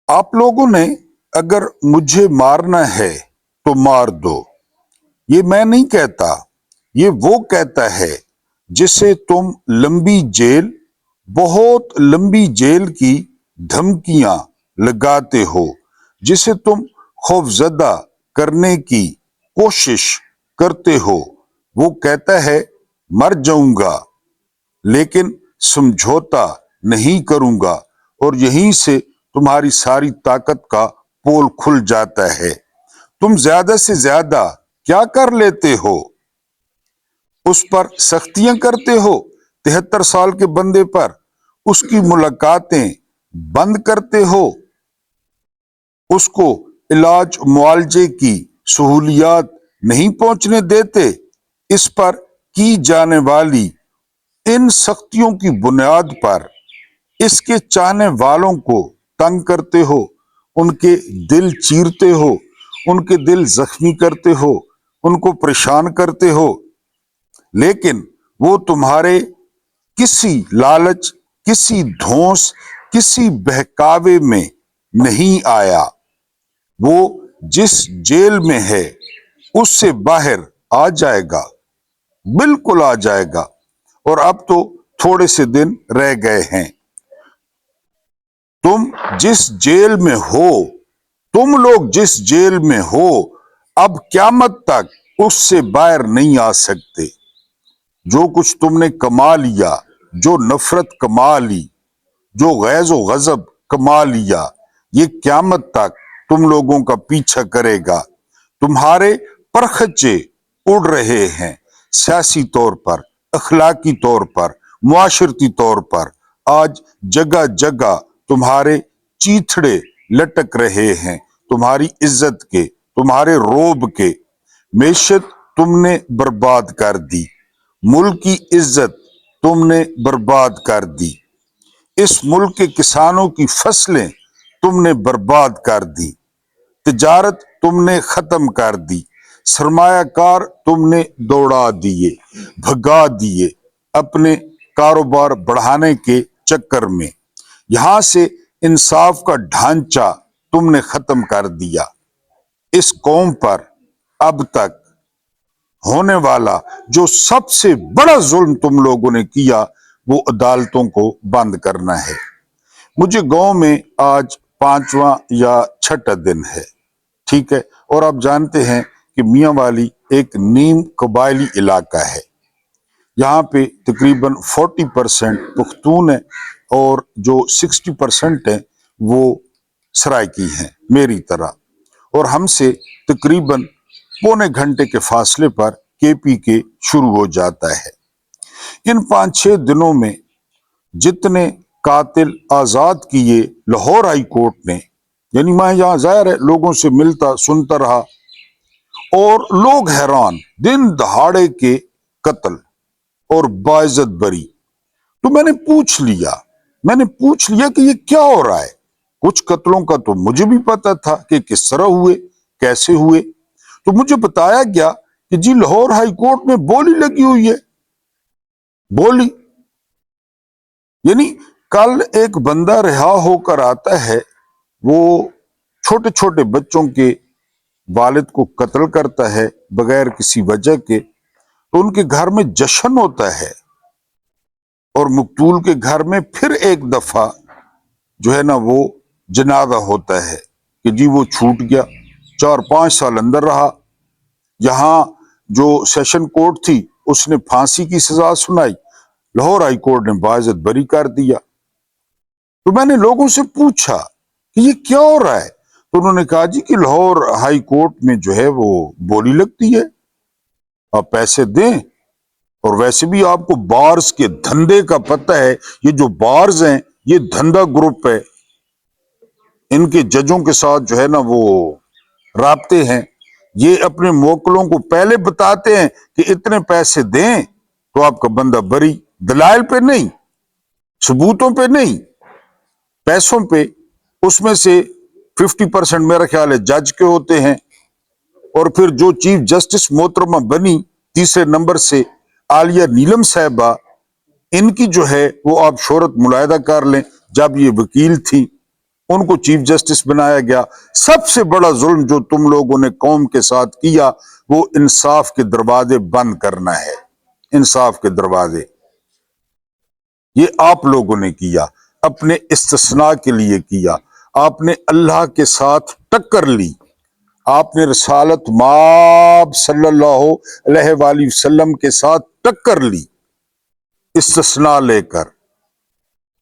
آپ لوگوں نے اگر مجھے مارنا ہے تو مار دو، یہ میں نہیں کہتا، یہ وہ کہتا ہے جسے تم لمبی جیل، بہت لمبی جیل کی دھمکیاں لگاتے ہو، جسے تم خوفزدہ کرنے کی کوشش کرتے ہو۔ وہ کہتا ہے مر جاؤں گا لیکن سمجھوتا نہیں کروں گا، اور یہیں سے تمہاری ساری طاقت کا پول کھل جاتا ہے۔ تم زیادہ سے زیادہ کیا کر لیتے ہو؟ اس پر سختیاں کرتے ہو، 73 سال کے بندے پر اس کی ملاقاتیں بند کرتے ہو، اس کو علاج معالجے کی سہولیات نہیں پہنچنے دیتے۔ اس پر کی جانے والی ان سختیوں کی بنیاد پر اس کے چاہنے والوں کو تنگ کرتے ہو، ان کے دل چیرتے ہو، ان کے دل زخمی کرتے ہو، ان کو پریشان کرتے ہو، لیکن وہ تمہارے کسی لالچ، کسی دھونس، کسی بہکاوے میں نہیں آیا۔ وہ جس جیل میں ہے اس سے باہر آ جائے گا، بالکل آ جائے گا، اور اب تو تھوڑے سے دن رہ گئے ہیں۔ تم جس جیل میں ہو، تم لوگ جس جیل میں ہو، اب قیامت تک اس سے باہر نہیں آ سکتے۔ جو کچھ تم نے کما لیا، جو نفرت کما لی، جو غیظ و غضب کما لیا، یہ قیامت تک تم لوگوں کا پیچھا کرے گا۔ تمہارے پرخچے اڑ رہے ہیں، سیاسی طور پر، اخلاقی طور پر، معاشرتی طور پر۔ آج جگہ جگہ تمہارے چیتھڑے لٹک رہے ہیں، تمہاری عزت کے، تمہارے روب کے۔ معیشت تم نے برباد کر دی، ملک کی عزت تم نے برباد کر دی، اس ملک کے کسانوں کی فصلیں تم نے برباد کر دی، تجارت تم نے ختم کر دی، سرمایہ کار تم نے دوڑا دیے، بھگا دیے اپنے کاروبار بڑھانے کے چکر میں۔ یہاں سے انصاف کا ڈھانچہ تم نے ختم کر دیا۔ اس قوم پر اب تک ہونے والا جو سب سے بڑا ظلم تم لوگوں نے کیا، وہ عدالتوں کو بند کرنا ہے۔ مجھے گاؤں میں آج 5واں یا 6واں دن ہے، ٹھیک ہے، اور آپ جانتے ہیں کہ میاں والی ایک نیم قبائلی علاقہ ہے۔ یہاں پہ تقریباً 40% پختون ہیں، اور جو 60% ہیں وہ سرائکی ہیں، میری طرح، اور ہم سے تقریباً پونے گھنٹے کے فاصلے پر KPK شروع ہو جاتا ہے۔ ان 5-6 دنوں میں جتنے قاتل آزاد کیے لاہور ہائی کورٹ نے، یعنی میں یہاں ظاہر ہے لوگوں سے ملتا سنتا رہا، اور لوگ حیران، دن دہاڑے کے قتل اور باعزت بری۔ تو میں نے پوچھ لیا کہ یہ کیا ہو رہا ہے؟ کچھ قتلوں کا تو مجھے بھی پتا تھا کہ کس طرح ہوئے، کیسے ہوئے۔ تو مجھے بتایا گیا کہ جی لاہور ہائی کورٹ میں بولی لگی ہوئی ہے۔ بولی یعنی کل ایک بندہ رہا ہو کر آتا ہے، وہ چھوٹے چھوٹے بچوں کے والد کو قتل کرتا ہے بغیر کسی وجہ کے، تو ان کے گھر میں جشن ہوتا ہے، اور مقتول کے گھر میں پھر ایک دفعہ جو ہے نا وہ جنازہ ہوتا ہے کہ جی وہ چھوٹ گیا، 4-5 سال اندر رہا۔ یہاں جو سیشن کورٹ تھی اس نے پھانسی کی سزا سنائی، لاہور ہائی کورٹ نے باعزت بری کر دیا۔ تو میں نے لوگوں سے پوچھا کہ یہ کیا ہو رہا ہے؟ تو انہوں نے کہا جی کہ لاہور ہائی کورٹ میں جو ہے وہ بولی لگتی ہے، آپ پیسے دیں، اور ویسے بھی آپ کو بارز کے دھندے کا پتہ ہے، یہ جو بارز ہیں یہ دھندا گروپ ہے، ان کے ججوں کے ساتھ جو ہے نا وہ رابطے ہیں، یہ اپنے موکلوں کو پہلے بتاتے ہیں کہ اتنے پیسے دیں تو آپ کا بندہ بری، دلائل پہ نہیں، ثبوتوں پہ نہیں، پیسوں پہ۔ اس میں سے 50% میرا خیال ہے جج کے ہوتے ہیں، اور پھر جو چیف جسٹس محترمہ بنی 3 نمبر سے عالیہ نیلم صاحبہ، ان کی جو ہے وہ آپ شہرت ملاحظہ کر لیں، جب یہ وکیل تھی ان کو چیف جسٹس بنایا گیا۔ سب سے بڑا ظلم جو تم لوگوں نے قوم کے ساتھ کیا وہ انصاف کے دروازے بند کرنا ہے۔ انصاف کے دروازے یہ آپ لوگوں نے کیا، اپنے استثناء کے لیے کیا۔ آپ نے اللہ کے ساتھ ٹکر لی، آپ نے رسالت مآب صلی اللہ علیہ وآلہ وسلم کے ساتھ ٹکر لی استثناء لے کر،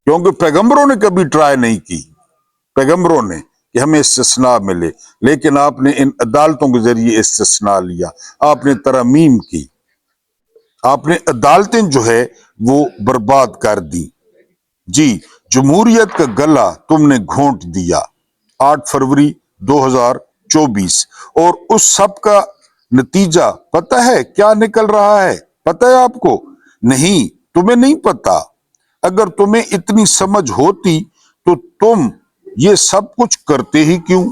کیونکہ پیغمبروں نے کبھی ٹرائی نہیں کی، پیغمبروں نے کہ ہمیں استثناء ملے، لیکن آپ نے ان عدالتوں کے ذریعے استثناء لیا، آپ نے ترمیم کی، آپ نے عدالتیں جو ہے وہ برباد کر دی۔ جی، جمہوریت کا گلا تم نے گھونٹ دیا 8 فروری 2024، اور اس سب کا نتیجہ پتہ ہے کیا نکل رہا ہے؟ پتہ ہے آپ کو؟ نہیں، تمہیں نہیں پتا۔ اگر تمہیں اتنی سمجھ ہوتی تو تم یہ سب کچھ کرتے ہی کیوں؟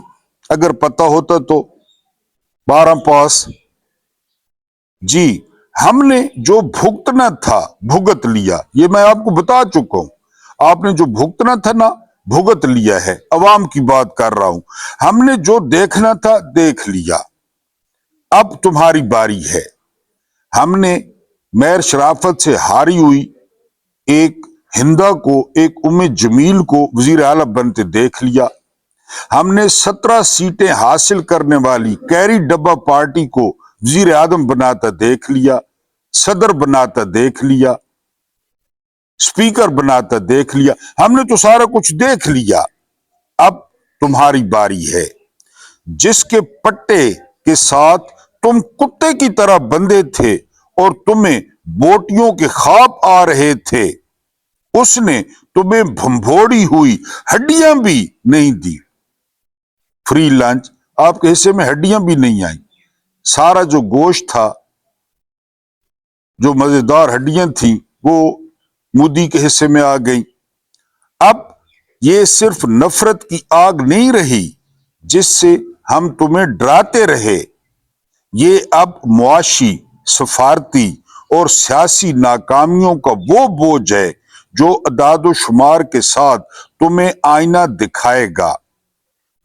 اگر پتہ ہوتا تو 12 پاس۔ جی، ہم نے جو بھگتنا تھا بھگت لیا، یہ میں آپ کو بتا چکا ہوں۔ آپ نے جو بھگتنا تھا نا بھگت لیا ہے، عوام کی بات کر رہا ہوں۔ ہم نے جو دیکھنا تھا دیکھ لیا، اب تمہاری باری ہے۔ ہم نے میر شرافت سے ہاری ہوئی ایک ہندا کو، ایک جمیل کو وزیر اعلیٰ بنتے دیکھ لیا۔ ہم نے 17 سیٹیں حاصل کرنے والی کیری ڈبا پارٹی کو وزیر اعظم بناتا دیکھ لیا، صدر بناتا دیکھ لیا، اسپیکر بناتا دیکھ لیا۔ ہم نے تو سارا کچھ دیکھ لیا، اب تمہاری باری ہے۔ جس کے پٹے کے ساتھ تم کتے کی طرح بندھے تھے اور تمہیں بوٹیوں کے خواب آ رہے تھے، اس نے تمہیں بھنبھوڑی ہوئی ہڈیاں بھی نہیں دی۔ فری لنچ، آپ کے حصے میں ہڈیاں بھی نہیں آئیں، سارا جو گوشت تھا، جو مزیدار ہڈیاں تھیں، وہ مودی کے حصے میں آ گئی۔ اب یہ صرف نفرت کی آگ نہیں رہی جس سے ہم تمہیں ڈراتے رہے، یہ اب معاشی، سفارتی اور سیاسی ناکامیوں کا وہ بوجھ ہے جو اعداد و شمار کے ساتھ تمہیں آئینہ دکھائے گا۔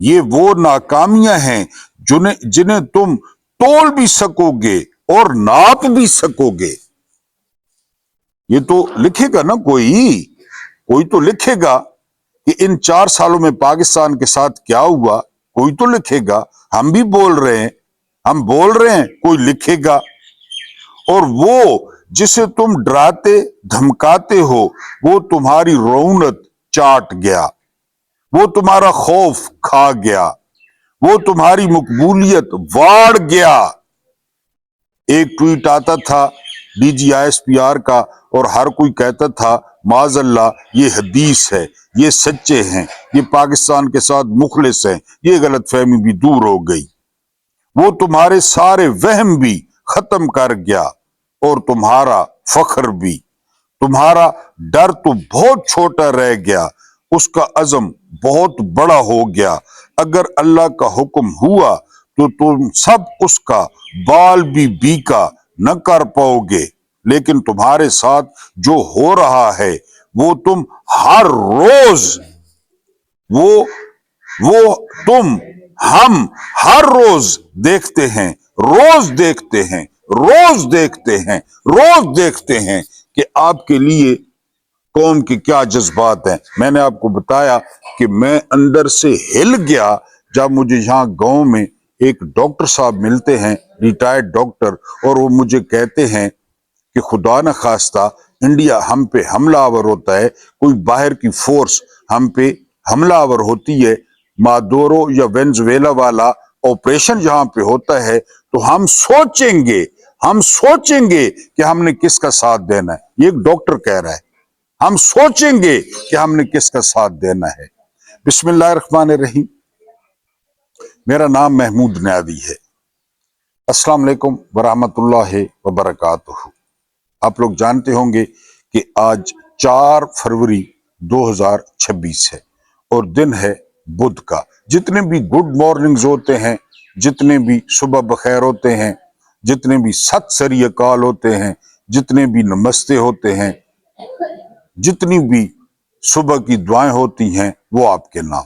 یہ وہ ناکامیاں ہیں جنہیں تم تول بھی سکو گے اور ناپ بھی سکو گے۔ یہ تو لکھے گا نا، کوئی تو لکھے گا کہ ان 4 سالوں میں پاکستان کے ساتھ کیا ہوا، کوئی تو لکھے گا۔ ہم بھی بول رہے ہیں، کوئی لکھے گا۔ اور وہ جسے تم ڈراتے دھمکاتے ہو وہ تمہاری رعونت چاٹ گیا، وہ تمہارا خوف کھا گیا، وہ تمہاری مقبولیت واڑ گیا۔ ایک ٹویٹ آتا تھا D G I S P R کا اور ہر کوئی کہتا تھا معاذ اللہ یہ حدیث ہے، یہ سچے ہیں، یہ پاکستان کے ساتھ مخلص ہیں، یہ غلط فہمی بھی دور ہو گئی۔ وہ تمہارے سارے وہم بھی ختم کر گیا اور تمہارا فخر بھی۔ تمہارا ڈر تو بہت چھوٹا رہ گیا، اس کا عزم بہت بڑا ہو گیا۔ اگر اللہ کا حکم ہوا تو تم سب اس کا بال بھی بیکا نہ کر پاؤ گے، لیکن تمہارے ساتھ جو ہو رہا ہے وہ تم ہر روز ہم ہر روز دیکھتے ہیں، روز دیکھتے ہیں کہ آپ کے لیے قوم کے کیا جذبات ہیں۔ میں نے آپ کو بتایا کہ میں اندر سے ہل گیا جب مجھے یہاں گاؤں میں ایک ڈاکٹر صاحب ملتے ہیں، ریٹائرڈ ڈاکٹر، اور وہ مجھے کہتے ہیں کہ خدا نہ خواستہ انڈیا ہم پہ حملہ آور ہوتا ہے، کوئی باہر کی فورس ہم پہ حملہ آور ہوتی ہے، مادورو یا وینزویلا والا آپریشن جہاں پہ ہوتا ہے، تو ہم سوچیں گے کہ ہم نے کس کا ساتھ دینا ہے۔ یہ ایک ڈاکٹر کہہ رہا ہے، ہم سوچیں گے کہ ہم نے کس کا ساتھ دینا ہے۔ بسم اللہ الرحمن الرحیم۔ میرا نام محمود نیادی ہے۔ السلام علیکم ورحمۃ اللہ وبرکاتہ۔ آپ لوگ جانتے ہوں گے کہ آج 4 فروری 2026 ہے اور دن ہے بدھ کا۔ جتنے بھی گڈ مارننگز ہوتے ہیں، جتنے بھی صبح بخیر ہوتے ہیں، جتنے بھی ست سری اکال ہوتے ہیں، جتنے بھی نمستے ہوتے ہیں، جتنی بھی صبح کی دعائیں ہوتی ہیں، وہ آپ کے نام۔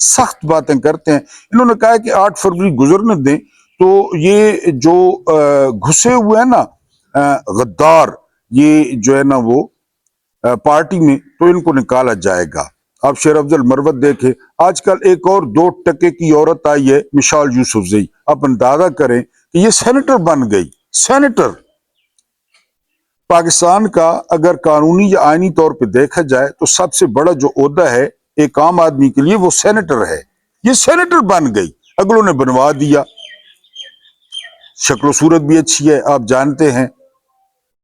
سخت باتیں کرتے ہیں. انہوں نے کہا کہ 8 فروری گزرنے دیں تو یہ جو گھسے ہوئے ہیں نا غدار، یہ جو ہے نا وہ پارٹی میں، تو ان کو نکالا جائے گا. آپ شیر افضل مروت دیکھیں. آج کل ایک اور 2 ٹکے کی عورت آئی ہے، مشال یوسفزئی. آپ اندازہ کریں کہ یہ سینیٹر بن گئی. سینیٹر پاکستان کا اگر قانونی یا آئینی طور پہ دیکھا جائے تو سب سے بڑا جو عہدہ ہے ایک عام آدمی کے لیے وہ سینیٹر ہے. یہ سینیٹر بن گئی. اگلوں نے بنوا دیا. شکل و صورت بھی اچھی ہے، آپ جانتے ہیں.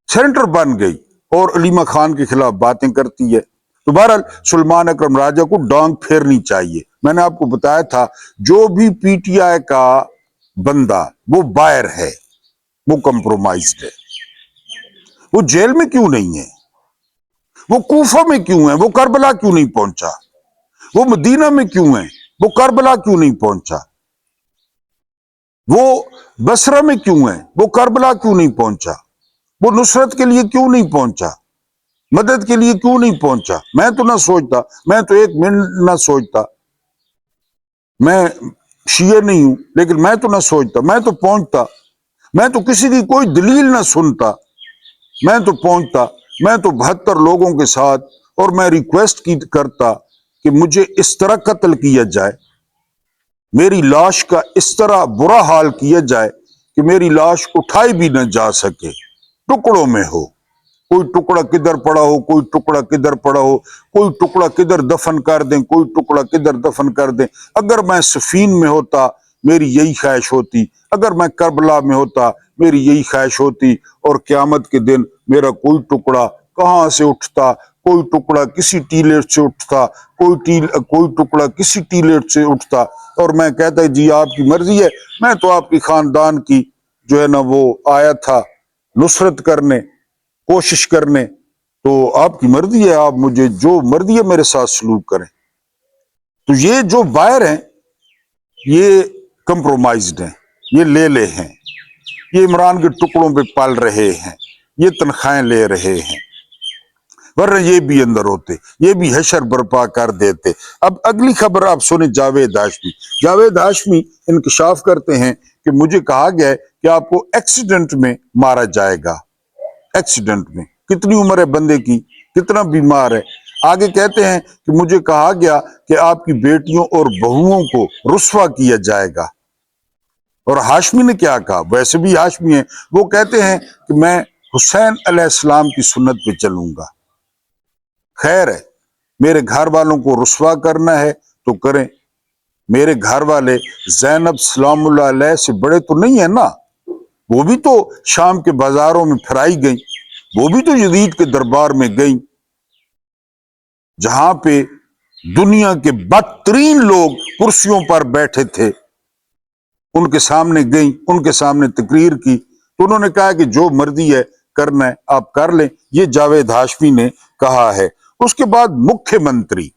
سینیٹر بن گئی اور علیمہ خان کے خلاف باتیں کرتی ہے. تو بہرحال سلمان اکرم راجہ کو ڈانگ پھیرنی چاہیے. میں نے آپ کو بتایا تھا جو بھی پی ٹی آئی کا بندہ وہ بائر ہے، وہ کمپرومائزڈ ہے. وہ جیل میں کیوں نہیں ہے؟ وہ کوفہ میں کیوں ہے؟ وہ کربلا کیوں نہیں پہنچا؟ وہ مدینہ میں کیوں ہے؟ وہ کربلا کیوں نہیں پہنچا؟ وہ بصرہ میں کیوں ہے؟ وہ کربلا کیوں نہیں پہنچا؟ وہ نصرت کے لیے کیوں نہیں پہنچا؟ مدد کے لیے کیوں نہیں پہنچا؟ میں تو نہ سوچتا، میں تو ایک منٹ نہ سوچتا. میں شیعہ نہیں ہوں لیکن میں تو نہ سوچتا، میں تو پہنچتا. میں تو کسی کی کوئی دلیل نہ سنتا، میں تو پہنچتا. میں تو 72 لوگوں کے ساتھ، اور میں ریکویسٹ کرتا کہ مجھے اس طرح قتل کیا جائے، میری لاش کا اس طرح برا حال کیا جائے کہ میری لاش اٹھائی بھی نہ جا سکے، ٹکڑوں میں ہو. کوئی ٹکڑا کدھر پڑا ہو، کوئی ٹکڑا کدھر پڑا ہو، کوئی ٹکڑا کدھر دفن کر دیں، کوئی ٹکڑا کدھر دفن کر دیں. اگر میں صفین میں ہوتا میری یہی خواہش ہوتی. اگر میں کربلا میں ہوتا میری یہی خواہش ہوتی. اور قیامت کے دن میرا کوئی ٹکڑا کہاں سے اٹھتا، کوئی ٹکڑا کسی ٹیلیٹ سے اٹھتا، کوئی ٹکڑا کسی ٹیلیٹ سے اٹھتا، اور میں کہتا جی آپ کی مرضی ہے. میں تو آپ کی خاندان کی جو ہے نا وہ آیا تھا نصرت کرنے، کوشش کرنے. تو آپ کی مرضی ہے، آپ مجھے جو مرضی ہے میرے ساتھ سلوک کریں. تو یہ جو بائر ہیں یہ کمپرومائزڈ ہیں، یہ لے لے ہیں، یہ عمران کے ٹکڑوں پہ پل رہے ہیں، یہ تنخواہیں لے رہے ہیں. ورنہ یہ بھی اندر ہوتے، یہ بھی حشر برپا کر دیتے. اب اگلی خبر آپ سنیں. جاوید ہاشمی. جاوید ہاشمی انکشاف کرتے ہیں کہ مجھے کہا گیا ہے کہ آپ کو ایکسیڈنٹ میں مارا جائے گا. ایکسیڈنٹ میں. کتنی عمر ہے بندے کی، کتنا بیمار ہے. آگے کہتے ہیں کہ مجھے کہا گیا کہ آپ کی بیٹیوں اور بہوؤں کو رسوا کیا جائے گا. اور ہاشمی نے کیا کہا؟ ویسے بھی ہاشمی ہیں، وہ کہتے ہیں کہ میں حسین علیہ السلام کی سنت پہ چلوں گا. خیر ہے، میرے گھر والوں کو رسوا کرنا ہے تو کریں. میرے گھر والے زینب سلام اللہ علیہ سے بڑے تو نہیں ہیں نا. وہ بھی تو شام کے بازاروں میں پھرائی گئیں، وہ بھی تو یزید کے دربار میں گئیں، جہاں پہ دنیا کے بدترین لوگ کرسیوں پر بیٹھے تھے. ان کے سامنے گئیں، ان کے سامنے تقریر کی. تو انہوں نے کہا کہ جو مرضی ہے کرنا ہے آپ کر لیں. یہ جاوید ہاشمی نے کہا ہے. اس کے بعد مکھیہ منتری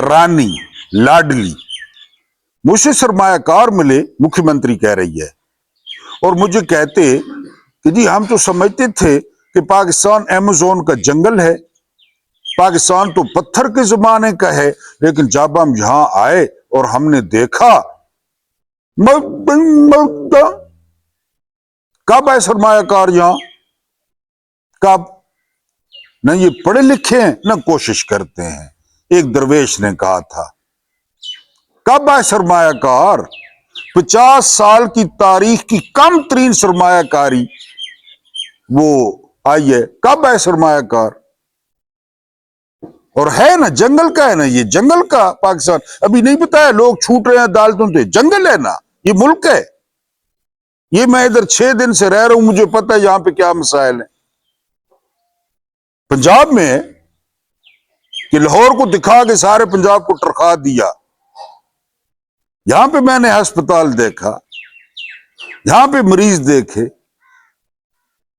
رانی لاڈلی مجھے سرمایہ کار ملے، مکھیہ منتری کہہ رہی ہے. اور مجھے کہتے کہ جی ہم تو سمجھتے تھے کہ پاکستان ایمیزون کا جنگل ہے، پاکستان تو پتھر کے زمانے کا ہے، لیکن جب ہم یہاں آئے اور ہم نے دیکھا. کب ہے سرمایہ کار یہاں؟ کب؟ نہ یہ پڑھے لکھے ہیں نہ کوشش کرتے ہیں. ایک درویش نے کہا تھا کب ہے سرمایہ کار؟ 50 سال کی تاریخ کی کم ترین سرمایہ کاری وہ آئی ہے. کب ہے سرمایہ کار؟ اور ہے نا جنگل کا، ہے نا یہ جنگل کا پاکستان. ابھی نہیں بتایا لوگ چھوٹ رہے ہیں عدالتوں سے. جنگل ہے نا، یہ ملک ہے. یہ میں ادھر 6 دن سے رہ رہا ہوں، مجھے پتہ ہے یہاں پہ کیا مسائل ہیں. پنجاب میں کہ لاہور کو دکھا کے سارے پنجاب کو ٹرکا دیا. یہاں پہ میں نے ہسپتال دیکھا، یہاں پہ مریض دیکھے،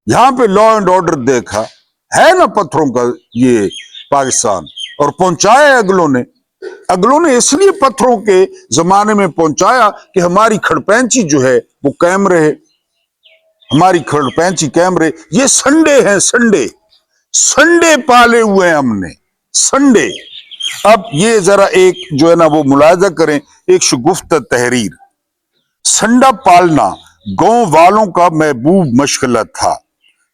یہاں پہ لا اینڈ آرڈر دیکھا. ہے نا پتھروں کا یہ پاکستان. اور پہنچایا اگلوں نے اس لیے پتھروں کے زمانے میں پہنچایا کہ ہماری کھڑپینچی جو ہے وہ قائم رہے، ہماری کھڑپینچی قائم رہے. یہ سنڈے ہیں، سنڈے پالے ہوئے ہیں ہم نے. سنڈے اب یہ ذرا ایک جو ہے نا وہ ملاحظہ کریں، ایک شگفتہ تحریر۔ سنڈا پالنا گاؤں والوں کا محبوب مشغلہ تھا۔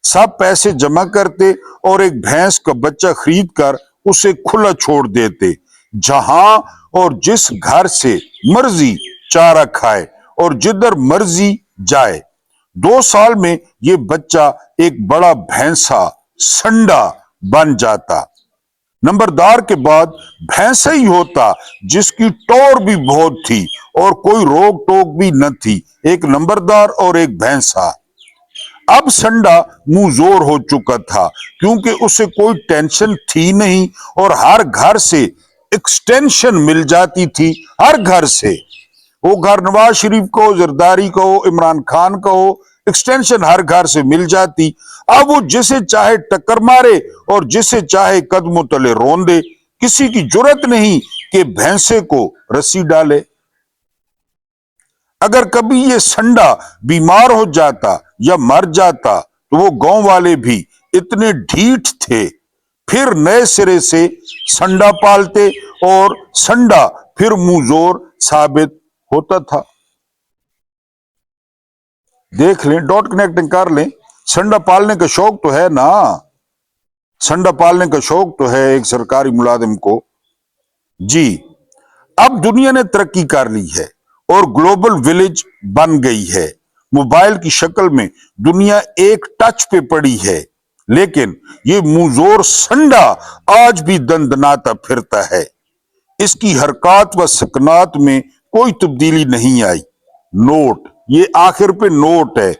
سب پیسے جمع کرتے اور ایک بھینس کا بچہ خرید کر اسے کھلا چھوڑ دیتے، جہاں اور جس گھر سے مرضی چارہ کھائے اور جدھر مرضی جائے۔ 2 سال میں یہ بچہ ایک بڑا بھینسا سنڈا بن جاتا۔ نمبردار کے بعد بھینسا ہی ہوتا جس کی ٹور بھی بہت تھی اور کوئی روک ٹوک بھی نہ تھی، ایک نمبردار اور ایک بھینسا۔ اب سنڈا منہ زور ہو چکا تھا کیونکہ اسے کوئی ٹینشن تھی نہیں اور ہر گھر سے ایکسٹینشن مل جاتی تھی، ہر گھر سے، وہ گھر نواز شریف کا ہو، زرداری کا ہو، عمران خان کا ہو، ایکسٹینشن ہر گھر سے مل جاتی۔ اب وہ جسے چاہے ٹکر مارے اور جسے چاہے قدموں تلے رون دے، کسی کی جرت نہیں کہ بھینسے کو رسی ڈالے۔ اگر کبھی یہ سنڈا بیمار ہو جاتا یا مر جاتا تو وہ گاؤں والے بھی اتنے ڈھیٹ تھے، پھر نئے سرے سے سنڈا پالتے اور سنڈا پھر منہ زور ثابت ہوتا تھا۔ دیکھ لیں، ڈاٹ کنیکٹنگ کر لیں، سنڈا پالنے کا شوق تو ہے نا، سنڈا پالنے کا شوق تو ہے ایک سرکاری ملازم کو۔ جی، اب دنیا نے ترقی کر لی ہے اور گلوبل ولیج بن گئی ہے۔ موبائل کی شکل میں دنیا ایک ٹچ پہ پڑی ہے، لیکن یہ منہ زور سنڈا آج بھی دندناتا پھرتا ہے۔ اس کی حرکات و سکنات میں کوئی تبدیلی نہیں آئی۔ نوٹ، یہ آخر پہ نوٹ ہے،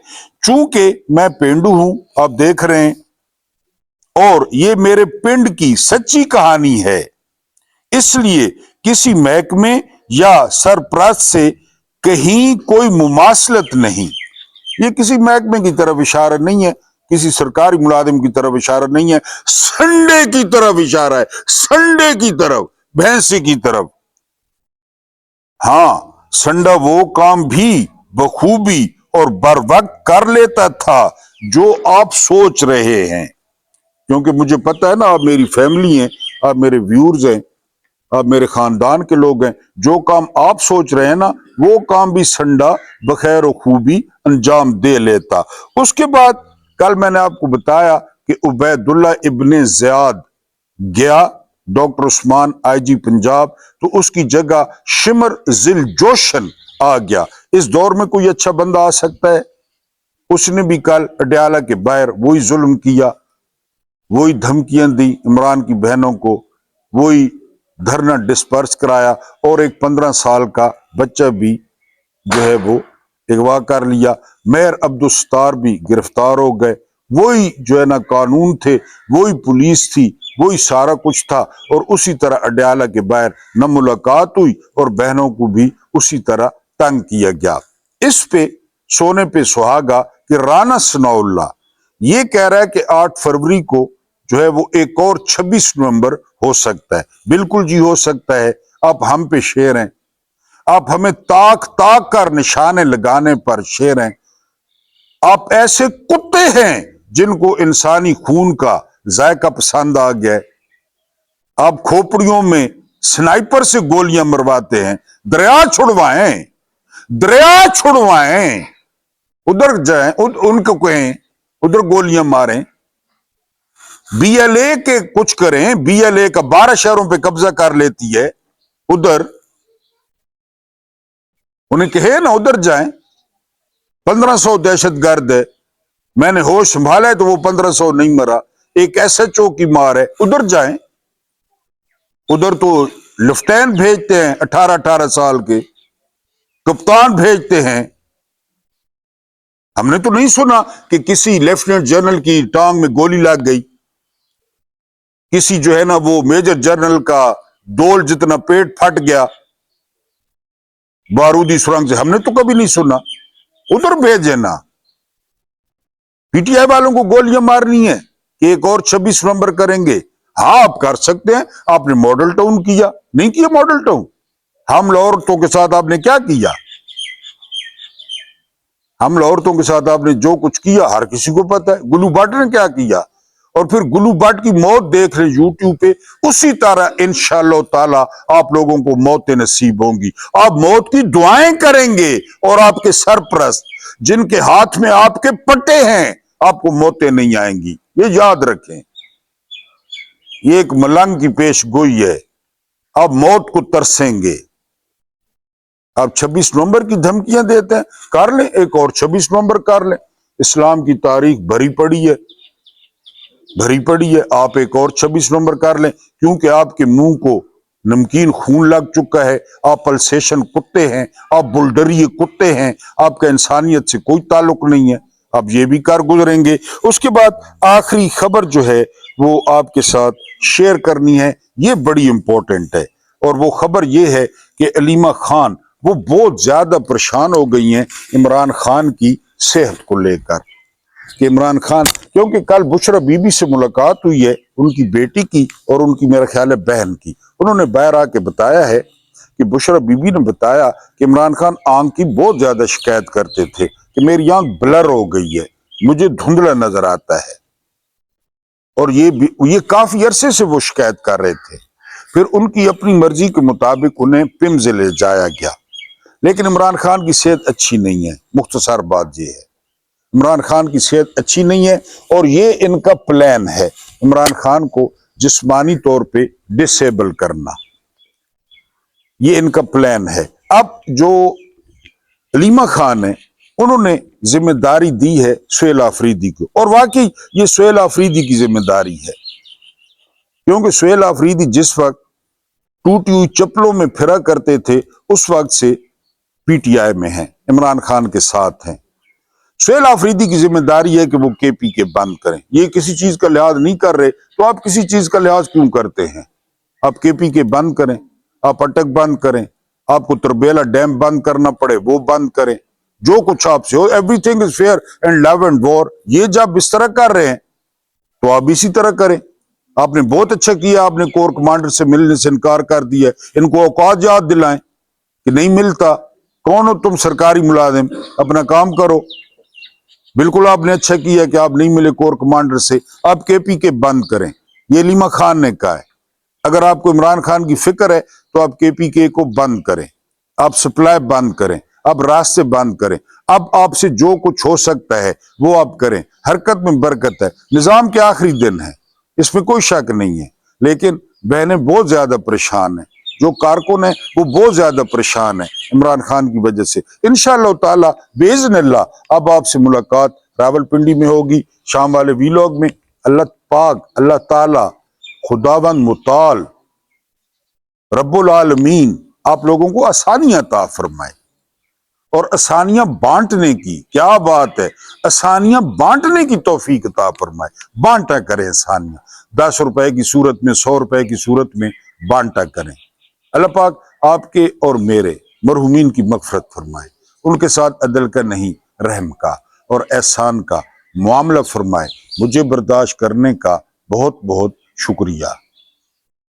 چونکہ میں پینڈو ہوں، آپ دیکھ رہے ہیں، اور یہ میرے پنڈ کی سچی کہانی ہے، اس لیے کسی محکمے یا سرپرست سے کہیں کوئی مماثلت نہیں۔ یہ کسی محکمے کی طرف اشارہ نہیں ہے، کسی سرکاری ملازم کی طرف اشارہ نہیں ہے، سنڈے کی طرف اشارہ ہے، سنڈے کی طرف، بھینسے کی طرف۔ ہاں، سنڈا وہ کام بھی بخوبی اور بر وقت کر لیتا تھا جو آپ سوچ رہے ہیں، کیونکہ مجھے پتا ہے نا، آپ میری فیملی ہیں، آپ میرے ویورز ہیں، آپ میرے خاندان کے لوگ ہیں، جو کام آپ سوچ رہے ہیں نا وہ کام بھی سنڈا بخیر و خوبی انجام دے لیتا۔ اس کے بعد کل میں نے آپ کو بتایا کہ عبید اللہ ابن زیاد گیا، ڈاکٹر عثمان آئی جی پنجاب، تو اس کی جگہ شمر ذل جوشن آ گیا۔ اس دور میں کوئی اچھا بندہ آ سکتا ہے؟ اس نے بھی کل اڈیالہ کے باہر وہی ظلم کیا، وہی دھمکیاں دی عمران کی بہنوں کو، وہی دھرنا ڈسپرس کرایا، اور ایک 15 سال کا بچہ بھی جو ہے وہ اغوا کر لیا۔ مہر عبدالستار بھی گرفتار ہو گئے۔ وہی جو ہے نا قانون تھے، وہی پولیس تھی، وہی سارا کچھ تھا، اور اسی طرح اڈیالہ کے باہر نہ ملاقات ہوئی اور بہنوں کو بھی اسی طرح تنگ کیا گیا۔ اس پہ سونے پہ سہاگا کہ رانا ثناء اللہ یہ کہہ رہا ہے کہ 8 فروری کو جو ہے وہ ایک اور 26 نومبر ہو سکتا ہے۔ بالکل جی ہو سکتا ہے، آپ ہم پہ شیر ہیں، آپ ہمیں تاک تاک کر نشانے لگانے پر شیر ہیں۔ آپ ایسے کتے ہیں جن کو انسانی خون کا ذائقہ پسند آ گیا ہے۔ آپ کھوپڑیوں میں سنائپر سے گولیاں مرواتے ہیں، دریا چھڑوائیں، دریا چھڑوائیں، ادھر جائیں، ان کو کہیں ادھر گولیاں ماریں، بی ایل اے کے کچھ کریں، بی ایل اے کا 12 شہروں پہ قبضہ کر لیتی ہے، ادھر انہیں کہے نا ادھر جائیں۔ 1500 دہشت گرد ہے، میں نے ہوش سنبھالا ہے تو وہ 1500 نہیں مرا، ایک ایس ایچ او کی مار ہے، ادھر جائیں۔ ادھر تو لیفٹیننٹ بھیجتے ہیں 18 سال کے، کپتان بھیجتے ہیں۔ ہم نے تو نہیں سنا کہ کسی لیفٹیننٹ جنرل کی ٹانگ میں گولی لگ گئی، کسی جو ہے نا وہ میجر جنرل کا دول جتنا پیٹ پھٹ گیا بارودی سرنگ سے، ہم نے تو کبھی نہیں سنا۔ ادھر بھیجے نا، پی ٹی آئی والوں کو گولیاں مارنی ہے کہ ایک اور 26 نومبر کریں گے؟ ہاں آپ کر سکتے ہیں، آپ نے ماڈل ٹاؤن کیا، نہیں کیا ماڈل ٹاؤن؟ حملہ عورتوں کے ساتھ آپ نے کیا کیا؟ حملہ عورتوں کے ساتھ آپ نے جو کچھ کیا ہر کسی کو پتا ہے۔ گلو بٹ نے کیا کیا؟ اور پھر گلو بٹ کی موت دیکھ رہے یوٹیوب پہ، اسی طرح انشاءاللہ تعالی آپ لوگوں کو موتیں نصیب ہوں گی۔ آپ موت کی دعائیں کریں گے اور آپ کے سرپرست جن کے ہاتھ میں آپ کے پٹے ہیں، آپ کو موتیں نہیں آئیں گی، یہ یاد رکھیں۔ یہ ایک ملنگ کی پیش گوئی ہے، آپ موت کو ترسیں گے۔ آپ 26 نومبر کی دھمکیاں دیتے ہیں، کر لیں ایک اور 26 نومبر کر لیں، اسلام کی تاریخ بھری پڑی ہے، بھری پڑی ہے، آپ ایک اور 26 نومبر کر لیں، کیونکہ آپ کے منہ کو نمکین خون لگ چکا ہے، آپ پلسیشن کتے ہیں، آپ بلڈری کتے ہیں، آپ کا انسانیت سے کوئی تعلق نہیں ہے، آپ یہ بھی کر گزریں گے۔ اس کے بعد آخری خبر جو ہے وہ آپ کے ساتھ شیئر کرنی ہے، یہ بڑی امپورٹنٹ ہے، اور وہ خبر یہ ہے کہ علیمہ خان وہ بہت زیادہ پریشان ہو گئی ہیں عمران خان کی صحت کو لے کر، کہ عمران خان، کیونکہ کل بشرا بی بی سے ملاقات ہوئی ہے، ان کی بیٹی کی اور ان کی میرا خیال ہے بہن کی، انہوں نے باہر آ کے بتایا ہے کہ بشرا بی بی نے بتایا کہ عمران خان آنکھ کی بہت زیادہ شکایت کرتے تھے کہ میری آنکھ بلر ہو گئی ہے، مجھے دھندلا نظر آتا ہے، اور یہ کافی عرصے سے وہ شکایت کر رہے تھے۔ پھر ان کی اپنی مرضی کے مطابق انہیں پمز لے جایا گیا، لیکن عمران خان کی صحت اچھی نہیں ہے، مختصر بات یہ ہے، عمران خان کی صحت اچھی نہیں ہے، اور یہ ان کا پلان ہے عمران خان کو جسمانی طور پہ ڈسیبل کرنا، یہ ان کا پلان ہے۔ اب جو علیمہ خان ہے، انہوں نے ذمہ داری دی ہے سہیل آفریدی کو، اور واقعی یہ سہیل آفریدی کی ذمہ داری ہے، کیونکہ سہیل آفریدی جس وقت ٹوٹی ہوئی چپلوں میں پھرا کرتے تھے اس وقت سے پی ٹی آئی میں ہیں، عمران خان کے ساتھ ہیں۔ سہیل آفریدی کی ذمہ داری ہے کہ وہ کے پی کے بند کریں، یہ کسی چیز کا لحاظ نہیں کر رہے تو آپ کسی چیز کا لحاظ کیوں کرتے ہیں؟ آپ کے پی کے بند کریں، آپ اٹک بند کریں، آپ کو تربیلا ڈیم بند کرنا پڑے وہ بند کریں، جو کچھ آپ سے ہو، everything is fair and love and war, یہ جب اس طرح کر رہے ہیں تو آپ اسی طرح کریں۔ آپ نے بہت اچھا کیا، آپ نے کور کمانڈر سے ملنے سے انکار کر دیا، ان کو اوقات یاد دلائیں کہ نہیں ملتا، کون ہو تم سرکاری ملازم، اپنا کام کرو۔ بالکل آپ نے اچھا کیا کہ آپ نہیں ملے کور کمانڈر سے، آپ کے پی کے بند کریں، یہ علیمہ خان نے کہا ہے۔ اگر آپ کو عمران خان کی فکر ہے تو آپ کے پی کے کو بند کریں، آپ سپلائی بند کریں، آپ راستے بند کریں، اب آپ سے جو کچھ ہو سکتا ہے وہ آپ کریں، حرکت میں برکت ہے، نظام کے آخری دن ہے، اس میں کوئی شک نہیں ہے، لیکن بہنیں بہت زیادہ پریشان ہیں، جو کارکن ہیں وہ بہت زیادہ پریشان ہیں عمران خان کی وجہ سے۔ انشاءاللہ تعالی باذن اللہ اب آپ سے ملاقات راولپنڈی میں ہوگی، شام والے ویلاگ میں۔ اللہ پاک، اللہ تعالی خداوند متعال رب العالمین آپ لوگوں کو آسانیاں عطا فرمائے، اور آسانیاں بانٹنے کی، کیا بات ہے، آسانیاں بانٹنے کی توفیق عطا فرمائے، بانٹا کریں آسانیاں، 10 روپے کی صورت میں، 100 روپے کی صورت میں بانٹا کریں۔ اللہ پاک آپ کے اور میرے مرحومین کی مغفرت فرمائے، ان کے ساتھ عدل کا نہیں رحم کا اور احسان کا معاملہ فرمائے۔ مجھے برداشت کرنے کا بہت بہت شکریہ۔